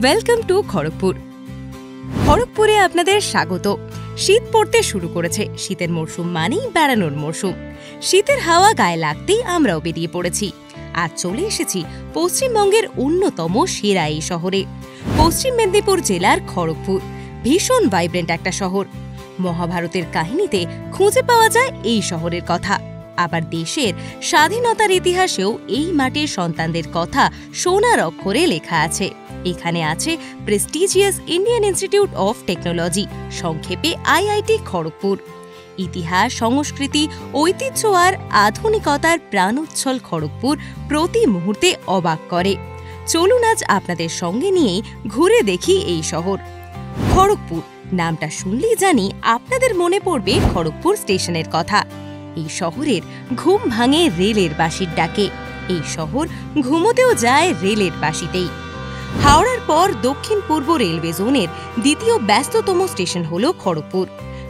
Welcome to Kharagpur. খড়গপুরে আপনাদের স্বাগত। শীত পড়তে শুরু করেছে। শীতের মরশুম মানেই বেড়ানোর মরশুম। শীতের হাওয়া গায়ে লাগতেই আমরাও বেরিয়ে পড়েছি। আজ চলে এসেছি পশ্চিমবঙ্গের অন্যতম সেরা এই শহরে, পশ্চিম মেদিনীপুর জেলার খড়গপুর। ভীষণ ভাইব্রেন্ট একটা শহর। মহাভারতের কাহিনীতে খুঁজে পাওয়া যায় এই শহরের কথা। আবার দেশের স্বাধীনতার ইতিহাসেও এই মাটির সন্তানদের কথা সোনার অক্ষরে লেখা আছে। এখানে আছে prestigious Indian institute of technology, সংক্ষেপে আইআইটি খড়গপুর। ইতিহাস, সংস্কৃতি, ঐতিহ্য আর আধুনিকতার প্রাণোচ্ছল খড়গপুর প্রতি মুহূর্তে অবাক করে। চলুন আজ আপনাদের সঙ্গে নিয়েই ঘুরে দেখি এই শহর। খড়গপুর নামটা শুনলেই জানি আপনাদের মনে পড়বে খড়গপুর স্টেশনের কথা। এই শহরের ঘুম ভাঙে রেলের বাঁশির ডাকে। এই শহর ঘুমোতেও যায় রেলের বাঁশিতেই। হাওড়ার পর দক্ষিণ পূর্ব রেলওয়ে জোনের দ্বিতীয় ব্যস্ততম স্টেশন হল খড়গপুর।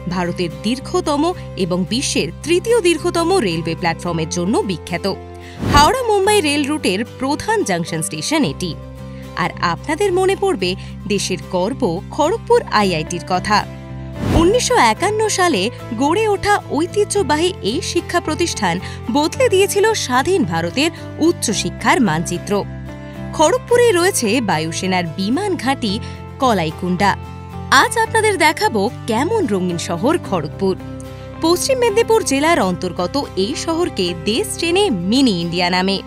ভারতের দীর্ঘতম এবং বিশ্বের তৃতীয় দীর্ঘতম রেলওয়ে প্ল্যাটফর্মের জন্য বিখ্যাত। হাওড়া মুম্বাই রেল রুটের প্রধান জাংশন স্টেশন এটি। আর আপনাদের মনে পড়বে দেশের গর্ব খড়গপুর আইআইটির কথা। 1951 সালে গড়ে ওঠা ঐতিহ্যবাহী এই শিক্ষা প্রতিষ্ঠান বদলে দিয়েছিল স্বাধীন ভারতের উচ্চশিক্ষার মানচিত্র। খড়গপুরে রয়েছে বায়ুসেনার বিমান ঘাঁটি কলাইকুণ্ডা। আজ আপনাদের দেখাবো কেমন রঙিন শহর খড়গপুর। পশ্চিম মেদিনীপুর জেলার অন্তর্গত এই শহরকে দেশ চেনে মিনি ইন্ডিয়া নামে।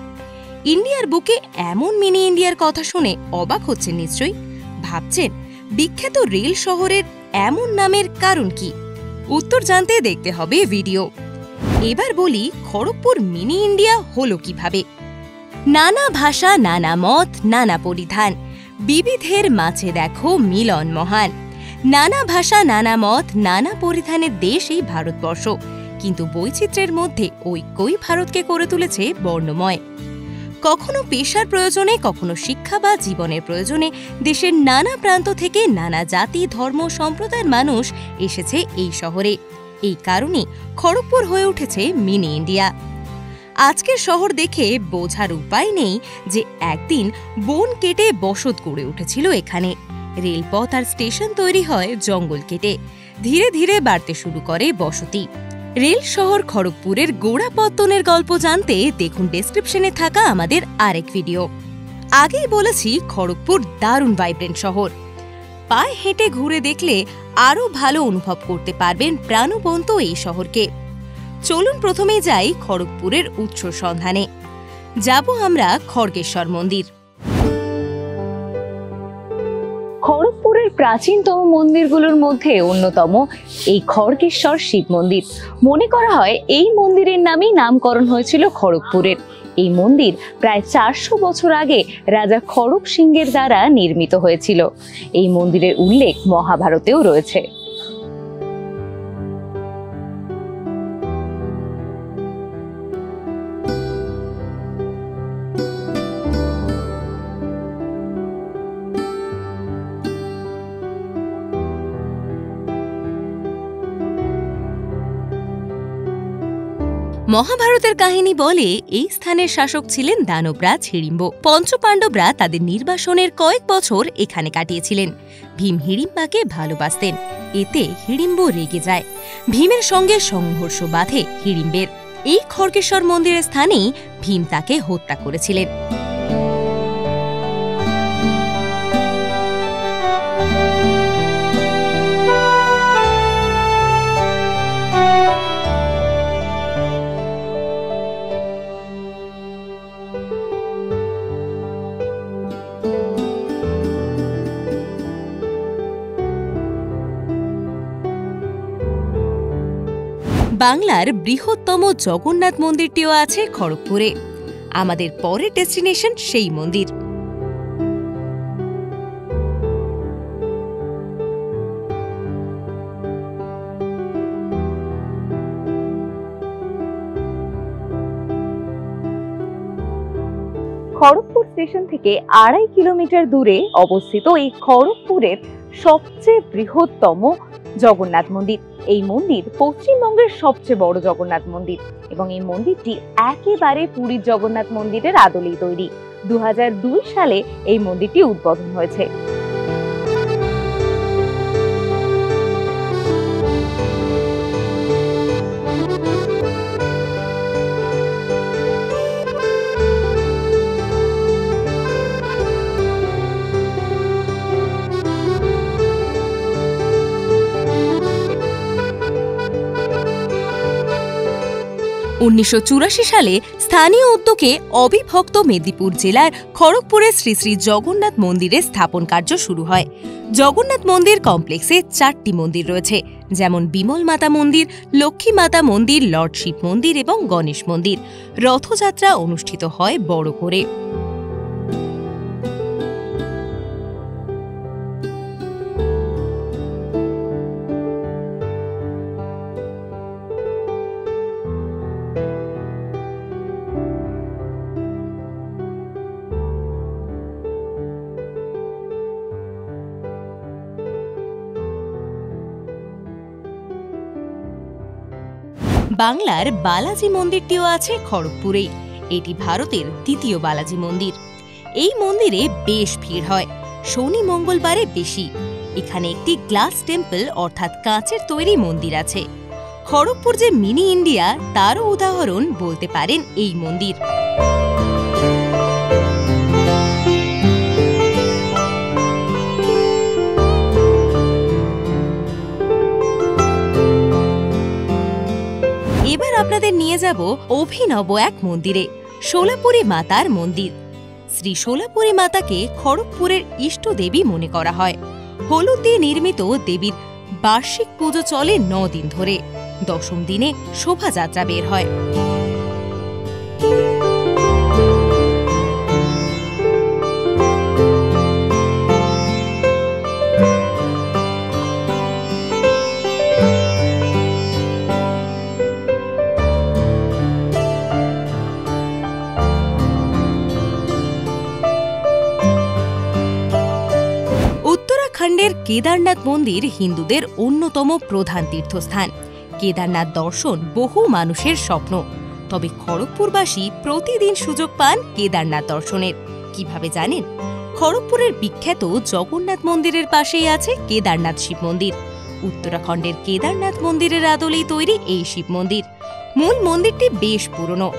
ইন্ডিয়ার বুকে এমন মিনি ইন্ডিয়ার কথা শুনে অবাক হচ্ছেন নিশ্চয়ই। ভাবছেন বিখ্যাত রেল শহরের এমন নামের কারণ কি? উত্তর জানতে দেখতে হবে ভিডিও। এবার বলি খড়গপুর মিনি ইন্ডিয়া হলো কিভাবে। নানা ভাষা, নানা মত, নানা পরিধান, বিবিধের মাঝে দেখো মিলন মহান। নানা ভাষা, নানা মত, নানা পরিধানের দেশ এই ভারতবর্ষ, কিন্তু বৈচিত্র্যের মধ্যে ঐক্যই ভারতকে করে তুলেছে বর্ণময়। কখনো পেশার প্রয়োজনে, কখনো শিক্ষা বা জীবনের প্রয়োজনে দেশের নানা প্রান্ত থেকে নানা জাতি, ধর্ম, সম্প্রদায়ের মানুষ এসেছে এই শহরে। এই কারণে খড়গপুর হয়ে উঠেছে মিনি ইন্ডিয়া। আজকের শহর দেখে বোঝার উপায় নেই যে একদিন বন কেটে বসত গড়ে উঠেছিল এখানে। রেলপথ আর স্টেশন তৈরি হয় জঙ্গল কেটে। ধীরে ধীরে বাড়তে শুরু করে বসতি। রেল শহর খড়গপুরের গোড়াপত্তনের গল্প জানতে দেখুন ডেসক্রিপশনে থাকা আমাদের আরেক ভিডিও। আগেই বলেছি খড়গপুর দারুণ ভাইব্রেন্ট শহর। পায়ে হেঁটে ঘুরে দেখলে আরও ভালো অনুভব করতে পারবেন প্রাণবন্ত এই শহরকে। চলুন প্রথমেই যাই খড়গপুরের উৎস সন্ধানে। যাব আমরা খড়গেশ্বর মন্দির। খড়গপুরের প্রাচীনতম মন্দিরগুলোর মধ্যে অন্যতম এই খড়গেশ্বর শিব মন্দির। মনে করা হয় এই মন্দিরের নামেই নামকরণ হয়েছিল খড়গপুরের। এই মন্দির প্রায় 400 বছর আগে রাজা খড়গ সিংহের দ্বারা নির্মিত হয়েছিল। এই মন্দিরের উল্লেখ মহাভারতেও রয়েছে। মহাভারতের কাহিনী বলে এই স্থানের শাসক ছিলেন দানবরাজ হিড়িম্ব। পঞ্চপাণ্ডবরা তাদের নির্বাসনের কয়েক বছর এখানে কাটিয়েছিলেন। ভীম হিড়িম্বাকে ভালোবাসতেন। এতে হিড়িম্ব রেগে যায়। ভীমের সঙ্গে সংঘর্ষ বাধে হিড়িম্বের। এই খড়গেশ্বর মন্দিরের স্থানেই ভীম তাকে হত্যা করেছিলেন। বাংলার বৃহত্তম জগন্নাথ মন্দিরটিও আছে খড়গপুরে। আমাদের পরের ডেস্টিনেশন সেই মন্দির। খড়গপুর স্টেশন থেকে 2.5 কিলোমিটার দূরে অবস্থিত এই খড়গপুরের সবচেয়ে বৃহত্তম জগন্নাথ মন্দির। এই মন্দির পশ্চিমবঙ্গের সবচেয়ে বড় জগন্নাথ মন্দির এবং এই মন্দিরটি একেবারে পুরীর জগন্নাথ মন্দিরের আদলেই তৈরি। 2002 সালে এই মন্দিরটি উদ্বোধন হয়েছে। উনিশশো সালে স্থানীয় উদ্যোগে অবিভক্ত মেদিনীপুর জেলার খড়গপুরে শ্রী শ্রী জগন্নাথ মন্দিরের স্থাপন কার্য শুরু হয়। জগন্নাথ মন্দির কমপ্লেক্সে 4টি মন্দির রয়েছে, যেমন বিমল মাতা মন্দির, লক্ষ্মী মাতা মন্দির, লর্ড শিব মন্দির এবং গণেশ মন্দির। রথযাত্রা অনুষ্ঠিত হয় বড় করে। বাংলার বালাজি মন্দিরটিও আছে খড়গপুরেই। এটি ভারতের দ্বিতীয় বালাজি মন্দির। এই মন্দিরে বেশ ভিড় হয়, শনি মঙ্গলবারে বেশি। এখানে একটি গ্লাস টেম্পল অর্থাৎ কাঁচের তৈরি মন্দির আছে। খড়গপুর যে মিনি ইন্ডিয়া তারও উদাহরণ বলতে পারেন এই মন্দির। এবার আপনাদের নিয়ে যাব অভিনব এক মন্দিরে, শোলাপুরী মাতার মন্দির। শ্রী শোলাপুরী মাতাকে খড়গপুরের ইষ্ট দেবী মনে করা হয়। হলুদ দিয়ে নির্মিত দেবীর বার্ষিক পুজো চলে 9 দিন ধরে। 10ম দিনে শোভাযাত্রা বের হয়। উত্তরাখণ্ডের কেদারনাথ মন্দির হিন্দুদের অন্যতম প্রধান তীর্থস্থান। কেদারনাথ দর্শন বহু মানুষের স্বপ্ন। তবে খড়গপুরবাসী প্রতিদিন সুযোগ পান কেদারনাথ দর্শনের। কিভাবে জানেন? খড়গপুরের বিখ্যাত জগন্নাথ মন্দিরের পাশেই আছে কেদারনাথ শিব মন্দির। উত্তরাখণ্ডের কেদারনাথ মন্দিরের আদলেই তৈরি এই শিব মন্দির। মূল মন্দিরটি বেশ পুরনো।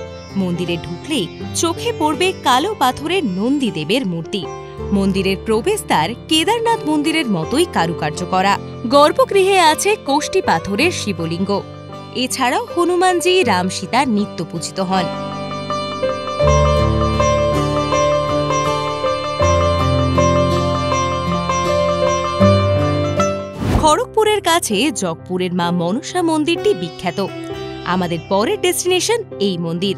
মন্দিরে ঢুকলেই চোখে পড়বে কালো পাথরের নন্দীদেবের মূর্তি। মন্দিরের প্রবেশদ্বার কেদারনাথ মন্দিরের মতোই কারুকার্য করা। গর্ভগৃহে আছে কোষ্ঠী পাথরের শিবলিঙ্গ। এছাড়াও হনুমানজি, রাম, সীতা নিত্য পূজিত হন। খড়গপুরের কাছে জগপুরের মা মনসা মন্দিরটি বিখ্যাত। আমাদের পরের ডেস্টিনেশন এই মন্দির।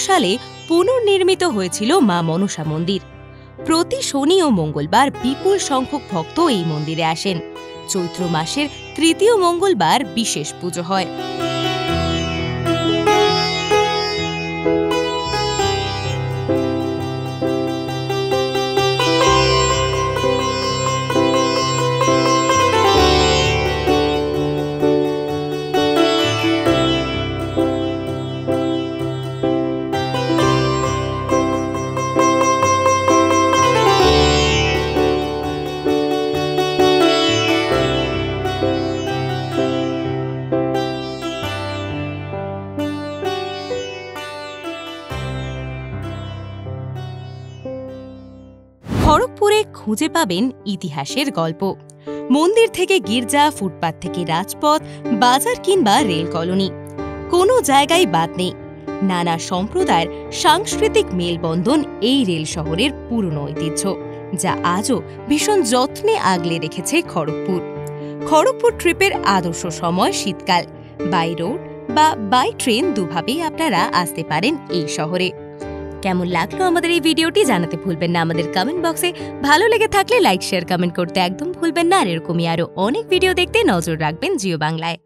সালে পুনর্নির্মিত হয়েছিল মা মনসা মন্দির। প্রতি শনি ও মঙ্গলবার বিপুল সংখ্যক ভক্ত এই মন্দিরে আসেন। চৈত্র মাসের 3য় মঙ্গলবার বিশেষ পুজো হয়। খড়গপুরে খুঁজে পাবেন ইতিহাসের গল্প। মন্দির থেকে গির্জা, ফুটপাত থেকে রাজপথ, বাজার কিংবা রেল কলোনি, কোনো জায়গায় বাদ নেই। নানা সম্প্রদায়ের সাংস্কৃতিক মেলবন্ধন এই রেল শহরের পুরনো ঐতিহ্য, যা আজও ভীষণ যত্নে আগলে রেখেছে খড়গপুর। খড়গপুর ট্রিপের আদর্শ সময় শীতকাল। বাই রোড বা বাই ট্রেন দুভাবেই আপনারা আসতে পারেন এই শহরে। কেমন লাগলো আমাদের এই ভিডিওটি জানাতে ভুলবেন না আমাদের কমেন্ট বক্সে। ভালো লেগে থাকলে লাইক শেয়ার কমেন্ট করতে একদম ভুলবেন না। আর এরকমই আরো অনেক ভিডিও দেখতে নজর রাখবেন জিও বাংলায়।